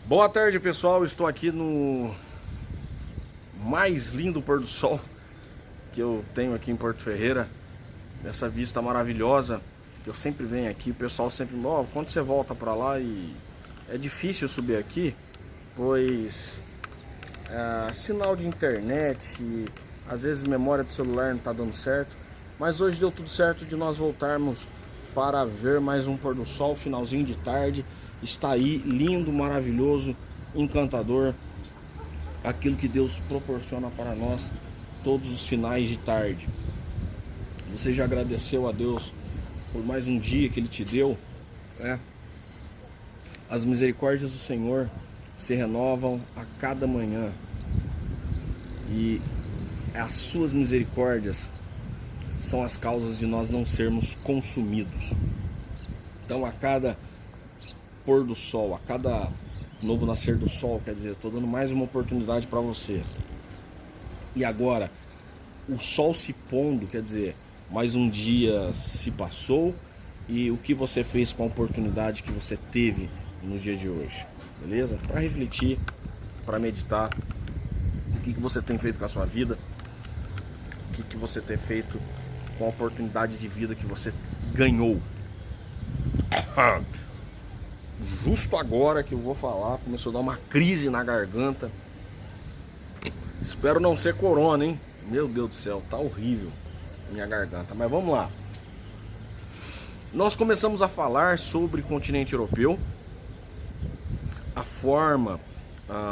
Boa tarde, pessoal. Estou aqui no mais lindo pôr do sol que eu tenho aqui em Porto Ferreira. Essa vista maravilhosa que eu sempre venho aqui. O pessoal sempre me fala, quando você volta para lá? E é difícil subir aqui, pois sinal de internet e às vezes memória do celular não está dando certo. Mas hoje deu tudo certo de nós voltarmos para ver mais um pôr do sol, finalzinho de tarde. Está aí, lindo, maravilhoso, encantador. Aquilo que Deus proporciona para nós todos os finais de tarde. Você já agradeceu a Deus por mais um dia que Ele te deu, né? As misericórdias do Senhor se renovam a cada manhã. E as suas misericórdias são as causas de nós não sermos consumidos. Então, a cada pôr do sol, a cada novo nascer do sol, quer dizer, eu estou dando mais uma oportunidade para você. E agora, o sol se pondo, quer dizer, mais um dia se passou. E o que você fez com a oportunidade que você teve no dia de hoje, beleza? Para refletir, para meditar, o que você tem feito com a sua vida, o que você tem feito com a oportunidade de vida que você ganhou. Justo agora que eu vou falar, começou a dar uma crise na garganta. Espero não ser corona, hein? Meu Deus do céu, tá horrível minha garganta. Mas vamos lá. Nós começamos a falar sobre o continente europeu, a forma,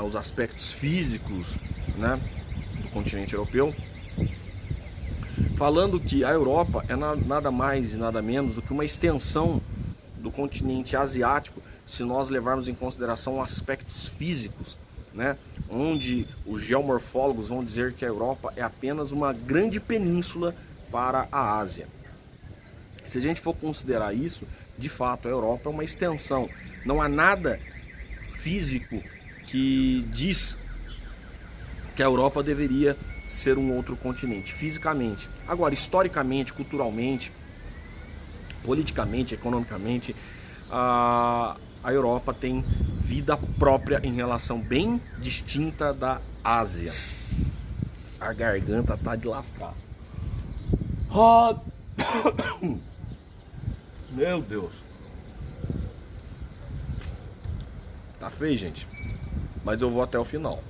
os aspectos físicos, né, do continente europeu, falando que a Europa é nada mais e nada menos do que uma extensão do continente asiático, se nós levarmos em consideração aspectos físicos, né? Onde os geomorfólogos vão dizer que a Europa é apenas uma grande península para a Ásia. Se a gente for considerar isso, de fato a Europa é uma extensão. Não há nada físico que diz que a Europa deveria ser um outro continente, fisicamente. Agora, historicamente, culturalmente, politicamente, economicamente, a Europa tem vida própria em relação bem distinta da Ásia. A garganta tá de lascar. Meu Deus. Tá feio, gente. Mas eu vou até o final.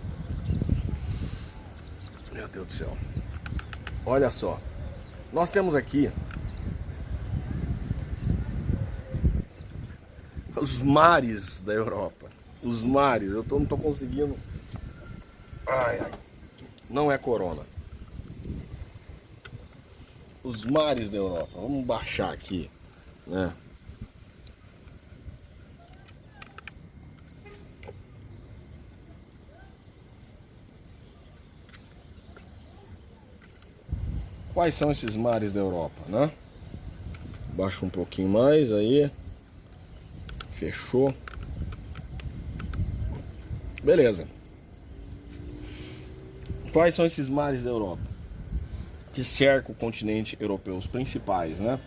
Meu Deus do céu. Olha só. Nós temos aqui os mares da Europa. Os mares. Eu não tô conseguindo. Ai, ai. Não é corona. Os mares da Europa. Vamos baixar aqui, né? Quais são esses mares da Europa, né? Baixa um pouquinho mais aí. Fechou. Beleza. Quais são esses mares da Europa que cercam o continente europeu, os principais, né?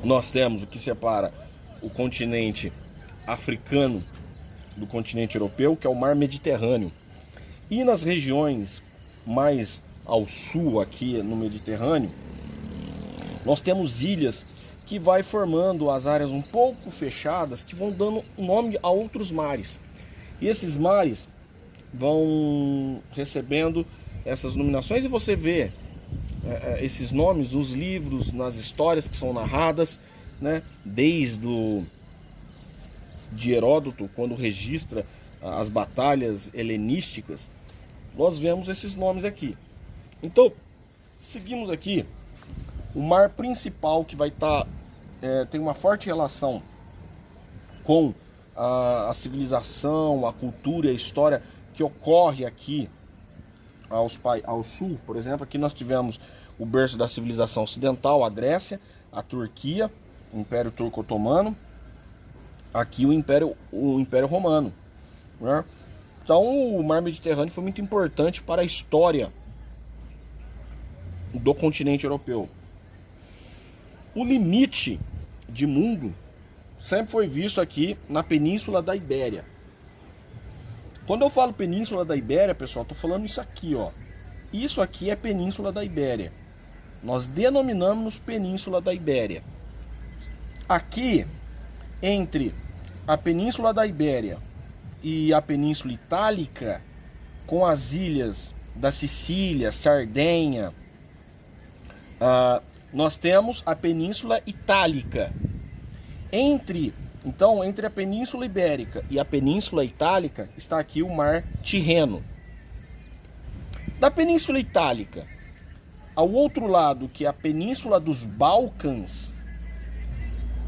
Nós temos o que separa o continente africano do continente europeu, que é o mar Mediterrâneo. E nas regiões mais ao sul aqui no Mediterrâneo, nós temos ilhas que vai formando as áreas um pouco fechadas, que vão dando nome a outros mares. E esses mares vão recebendo essas nominações e você vê esses nomes nos livros, nas histórias que são narradas, né? Desde de Heródoto, quando registra as batalhas helenísticas, nós vemos esses nomes aqui. Então, seguimos aqui. O mar principal que vai estar tem uma forte relação com a civilização, a cultura e a história que ocorre aqui ao sul. Por exemplo, aqui nós tivemos o berço da civilização ocidental, a Grécia, a Turquia, o Império Turco-Otomano, aqui o Império Romano, né? Então o mar Mediterrâneo foi muito importante para a história do continente europeu. O limite de mundo sempre foi visto aqui na Península da Ibéria. Quando eu falo Península da Ibéria, pessoal, estou falando isso aqui, ó. Isso aqui é Península da Ibéria. Nós denominamos Península da Ibéria. Aqui, entre a Península da Ibéria e a Península Itálica, com as ilhas da Sicília, Sardenha, nós temos a Península Itálica. Então, entre a Península Ibérica e a Península Itálica, está aqui o Mar Tirreno. Da Península Itálica, ao outro lado, que é a Península dos Balcãs,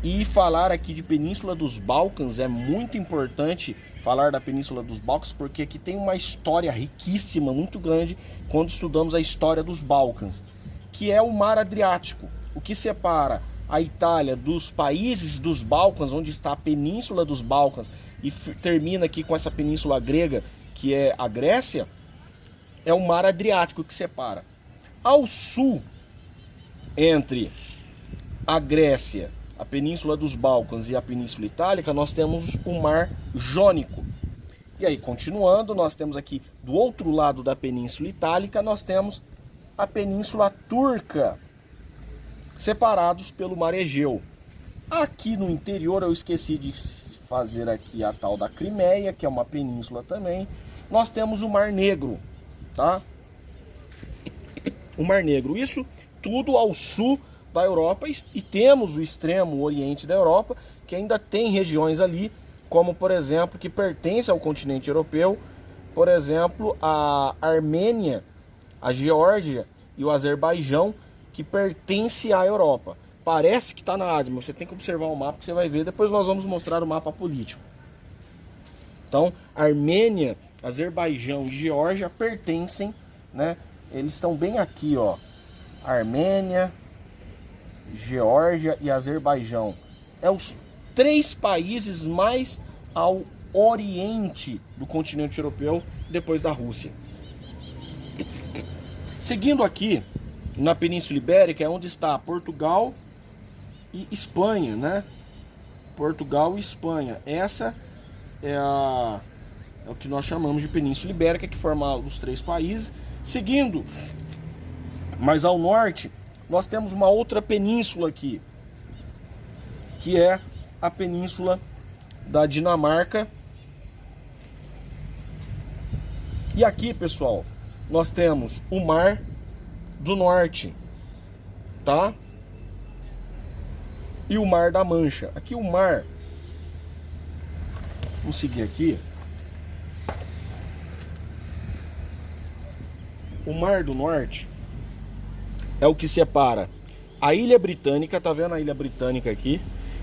e falar aqui de Península dos Balcãs é muito importante falar da Península dos Balcãs, porque aqui tem uma história riquíssima, muito grande, quando estudamos a história dos Balcãs, que é o Mar Adriático, o que separa a Itália dos países dos Balcãs, onde está a Península dos Balcãs, e termina aqui com essa península grega, que é a Grécia, é o Mar Adriático que separa. Ao sul, entre a Grécia, a Península dos Balcãs e a Península Itálica, nós temos o Mar Jônico. E aí, continuando, nós temos aqui, do outro lado da Península Itálica, nós temos a Península Turca, separados pelo Mar Egeu. Aqui no interior, eu esqueci de fazer aqui a tal da Crimeia, que é uma península também. Nós temos o Mar Negro, tá? O Mar Negro, isso tudo ao sul da Europa, e temos o extremo oriente da Europa, que ainda tem regiões ali, como por exemplo, que pertence ao continente europeu, por exemplo, a Armênia, a Geórgia e o Azerbaijão, que pertence à Europa. Parece que está na Ásia, mas você tem que observar o mapa que você vai ver. Depois nós vamos mostrar o mapa político. Então, Armênia, Azerbaijão e Geórgia pertencem, né? Eles estão bem aqui, ó. Armênia, Geórgia e Azerbaijão. É os 3 países mais ao oriente do continente europeu, depois da Rússia. Seguindo aqui, na Península Ibérica, é onde está Portugal e Espanha, né? Portugal e Espanha. Essa é o que nós chamamos de Península Ibérica, que forma os 3 países. Seguindo, mais ao norte, nós temos uma outra península aqui, que é a Península da Dinamarca. E aqui, pessoal, nós temos o Mar do Norte, tá? E o Mar da Mancha. Aqui o mar, vamos seguir aqui. O Mar do Norte é o que separa a Ilha Britânica, tá vendo a Ilha Britânica aqui,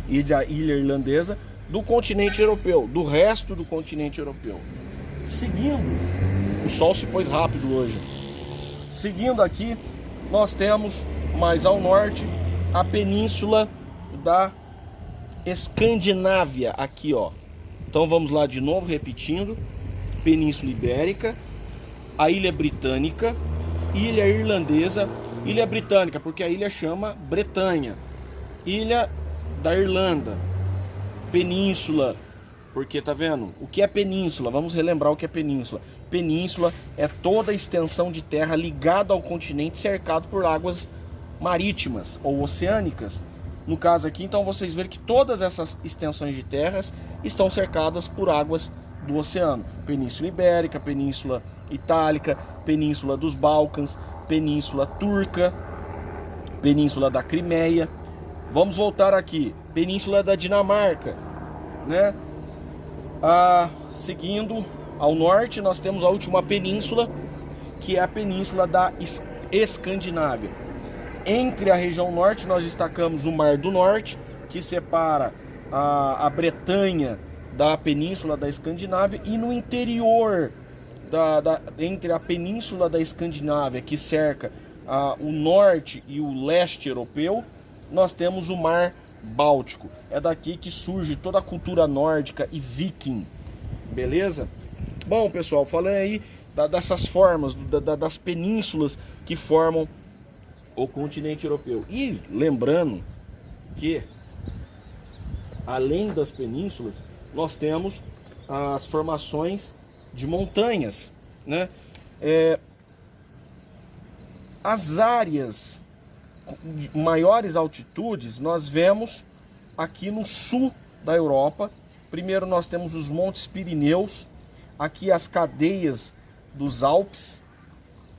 e a Ilha Irlandesa, do continente europeu, do resto do continente europeu. Seguindo, o sol se pôs rápido hoje. Seguindo aqui, nós temos mais ao norte a Península da Escandinávia, aqui ó. Então vamos lá de novo, repetindo: Península Ibérica, a Ilha Britânica, Ilha Irlandesa. Ilha Britânica, porque a ilha chama Bretanha. Ilha da Irlanda. Península, porque tá vendo? O que é península? Vamos relembrar o que é península. Península é toda a extensão de terra ligada ao continente, cercado por águas marítimas ou oceânicas. No caso aqui, então, vocês verem que todas essas extensões de terras estão cercadas por águas do oceano. Península Ibérica, Península Itálica, Península dos Balcãs, Península Turca, Península da Crimeia. Vamos voltar aqui, Península da Dinamarca, né? Seguindo ao norte, nós temos a última península, que é a Península da Escandinávia. Entre a região norte, nós destacamos o Mar do Norte, que separa a Bretanha da Península da Escandinávia, e no interior entre a Península da Escandinávia, que cerca o norte e o leste europeu, nós temos o Mar Báltico. É daqui que surge toda a cultura nórdica e viking, beleza? Bom, pessoal, falando aí dessas formas, das penínsulas que formam o continente europeu. E lembrando que, além das penínsulas, nós temos as formações de montanhas, né? As áreas maiores altitudes nós vemos aqui no sul da Europa. Primeiro nós temos os Montes Pirineus, aqui as cadeias dos Alpes,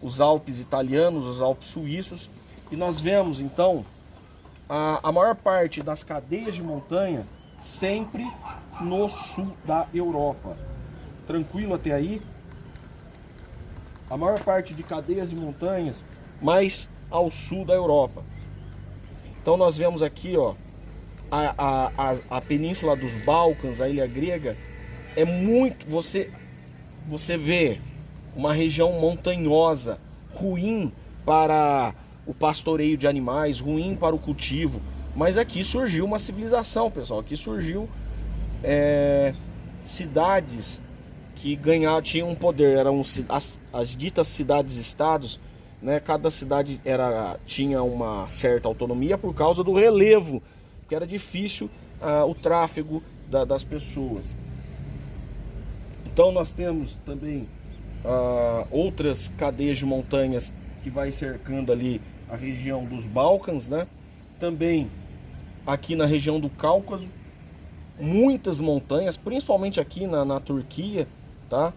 os Alpes italianos, os Alpes suíços, e nós vemos então a maior parte das cadeias de montanha sempre no sul da Europa. Tranquilo até aí? A maior parte de cadeias de montanhas mais ao sul da Europa. Então nós vemos aqui, ó, a península dos Balcãs, a ilha grega, é muito, você vê uma região montanhosa, ruim para o pastoreio de animais, ruim para o cultivo, mas aqui surgiu uma civilização, pessoal. Aqui surgiu cidades que tinham um poder, eram as ditas cidades-estados, né? Cada cidade tinha uma certa autonomia por causa do relevo, que era difícil o tráfego das pessoas. Então nós temos também outras cadeias de montanhas que vai cercando ali a região dos Balcãs, né? Também aqui na região do Cáucaso, muitas montanhas, principalmente aqui na Turquia, tá?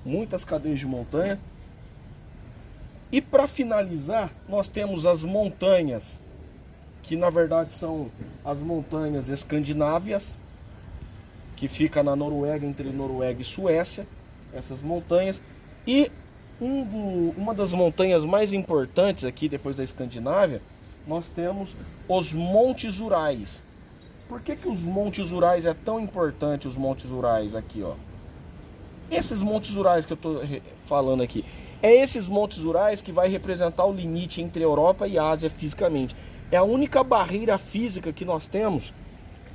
Muitas cadeias de montanha. E para finalizar, nós temos as montanhas, que na verdade são as montanhas escandinávicas, que fica na Noruega, entre Noruega e Suécia, essas montanhas. E uma das montanhas mais importantes aqui, depois da Escandinávia, nós temos os Montes Urais. Por que os Montes Urais é tão importante, os Montes Urais aqui, ó? Esses Montes Urais que eu estou falando aqui, é esses Montes Urais que vai representar o limite entre Europa e Ásia fisicamente. É a única barreira física que nós temos,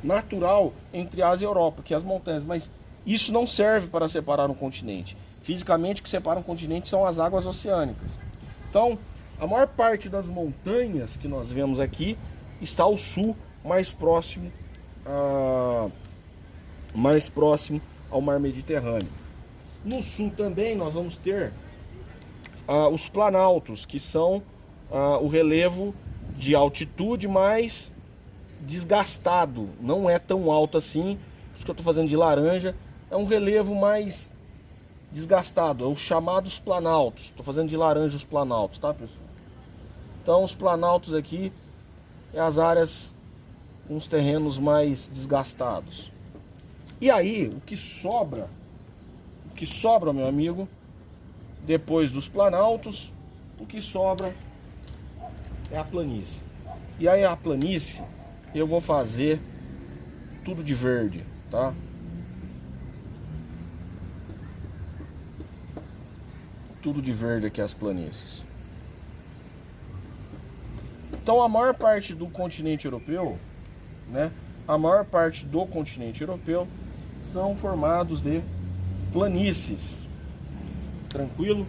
natural, entre Ásia e Europa, que é as montanhas. Mas isso não serve para separar um continente. Fisicamente, o que separa um continente são as águas oceânicas. Então, a maior parte das montanhas que nós vemos aqui está ao sul, mais próximo ao mar Mediterrâneo. No sul também nós vamos ter os planaltos, que são o relevo de altitude mais desgastado. Não é tão alto assim, por isso que eu estou fazendo de laranja. É um relevo mais desgastado, é os chamados planaltos. Estou fazendo de laranja os planaltos, tá, pessoal? Então os planaltos aqui é as áreas, uns terrenos mais desgastados. E aí, o que sobra, meu amigo, depois dos planaltos, o que sobra é a planície. E aí a planície eu vou fazer tudo de verde, tá? Tudo de verde aqui as planícies. Então a maior parte do continente europeu, né? A maior parte do continente europeu são formados de planícies. Tranquilo?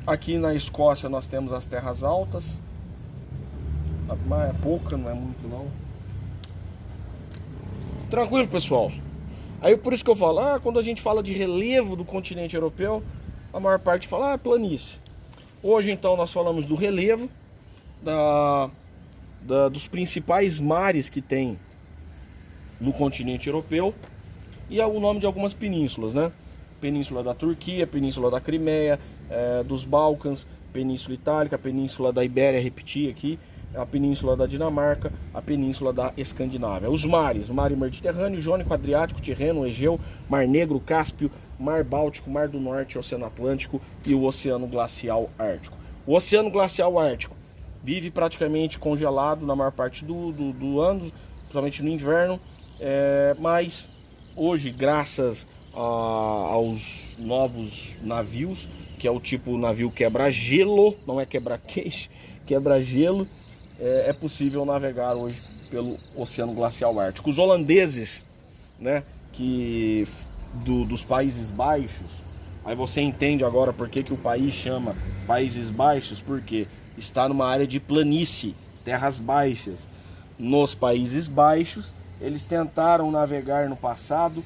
Aqui na Escócia nós temos as terras altas. Mas é pouca, não é muito não. Tranquilo, pessoal? Aí por isso que eu falo, quando a gente fala de relevo do continente europeu, a maior parte fala, planície. Hoje então nós falamos do relevo, dos principais mares que tem no continente europeu e o nome de algumas penínsulas, né? Península da Turquia, Península da Crimeia, dos Balcãs, Península Itálica, Península da Ibéria, repetir aqui, a Península da Dinamarca, a Península da Escandinávia. Os mares, o Mar Mediterrâneo, Jônico, Adriático, Tirreno, Egeu, Mar Negro, Cáspio, Mar Báltico, Mar do Norte, Oceano Atlântico e o Oceano Glacial Ártico. O Oceano Glacial Ártico vive praticamente congelado na maior parte do ano, principalmente no inverno, mas hoje, graças aos novos navios, que é o tipo navio quebra-gelo, não é quebra-queixo, quebra-gelo, é possível navegar hoje pelo Oceano Glacial Ártico. Os holandeses, né, dos Países Baixos, aí você entende agora por que o país chama Países Baixos, porque está numa área de planície, terras baixas. Nos Países Baixos, eles tentaram navegar no passado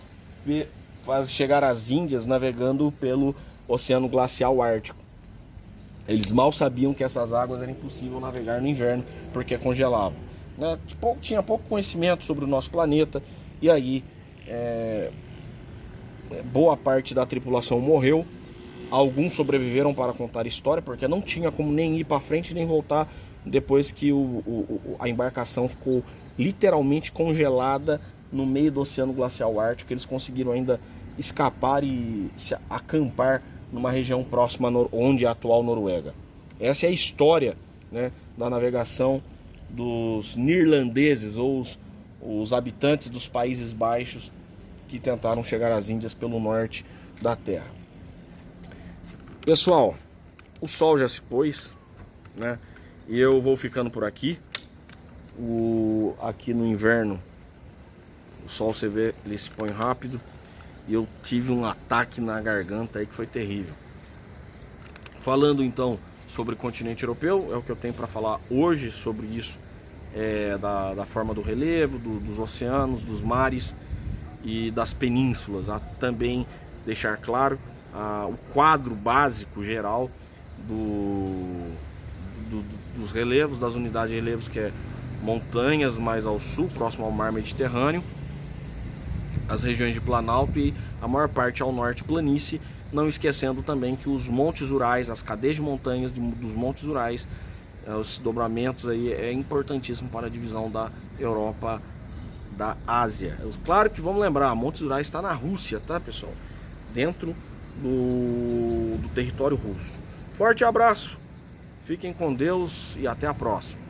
chegar às Índias navegando pelo Oceano Glacial Ártico. Eles mal sabiam que essas águas era impossível navegar no inverno, porque congelavam, né? Tinha pouco conhecimento sobre o nosso planeta, e aí boa parte da tripulação morreu. Alguns sobreviveram para contar história, porque não tinha como nem ir para frente nem voltar depois que a embarcação ficou literalmente congelada no meio do Oceano Glacial Ártico. Eles conseguiram ainda escapar e se acampar numa região próxima onde é a atual Noruega. Essa é a história, né, da navegação dos neerlandeses, ou os habitantes dos Países Baixos, que tentaram chegar às Índias pelo norte da Terra. Pessoal, o sol já se pôs, né? E eu vou ficando por aqui. Aqui no inverno, o sol, você vê, ele se põe rápido. E eu tive um ataque na garganta aí que foi terrível. Falando então sobre o continente europeu, é o que eu tenho para falar hoje sobre isso, da forma do relevo, dos oceanos, dos mares e das penínsulas. Também deixar claro o quadro básico geral dos relevos, das unidades de relevos, que é montanhas mais ao sul, próximo ao mar Mediterrâneo, as regiões de Planalto e a maior parte ao norte planície, não esquecendo também que os montes Urais, as cadeias de montanhas dos montes Urais, os dobramentos aí é importantíssimo para a divisão da Europa da Ásia. Claro que vamos lembrar, Montes Urais está na Rússia, tá, pessoal? Dentro do território russo. Forte abraço, fiquem com Deus e até a próxima.